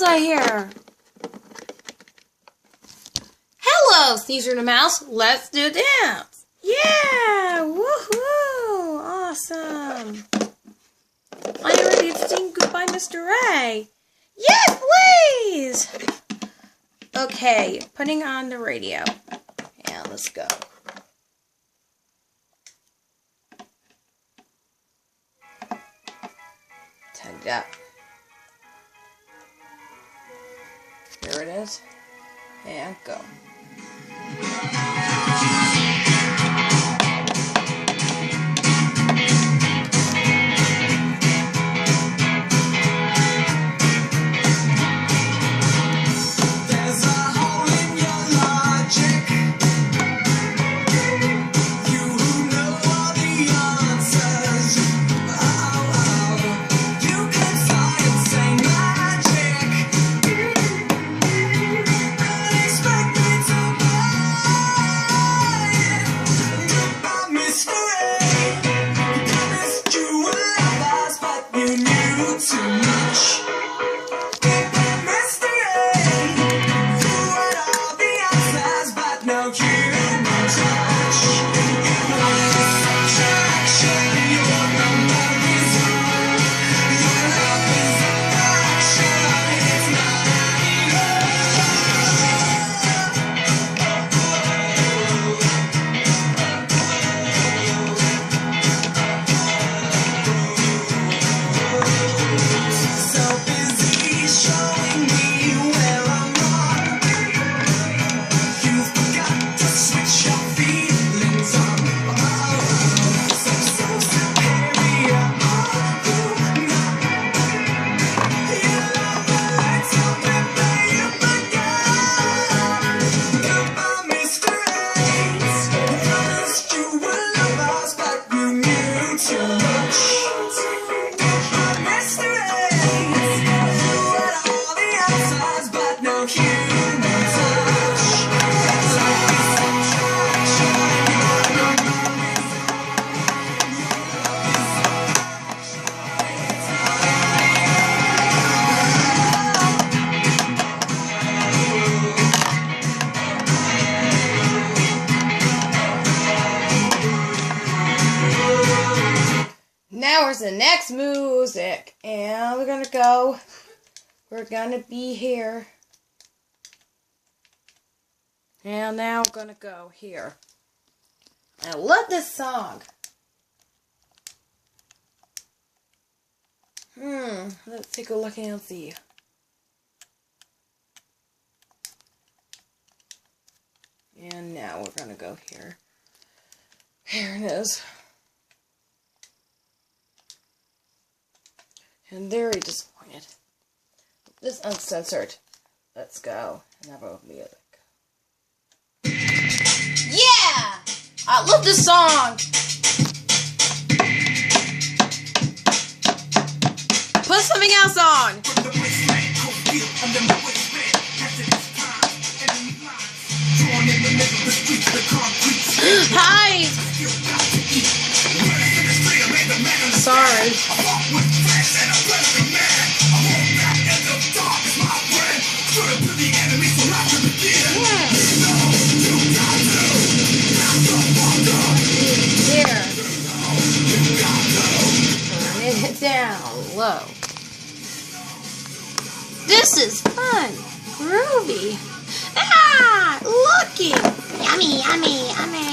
I hear? Hello, Caesar the Mouse. Let's do dance. Yeah! Woohoo! Awesome. Are you ready to sing Goodbye, Mr. A? Yes, please! Okay, putting on the radio. Yeah, let's go. Turn it up. Here it is. And go. Now where's the next music? And we're gonna be here. And now we're gonna go here. I love this song. Let's take a look and see. And now we're gonna go here. Here it is. And very disappointed. This uncensored. Let's go. And have a music. Yeah! I love this song! Put something else on! Hi! Sorry. Turn it down low. This is fun. Groovy. Ah! Looking! Yummy, yummy, yummy.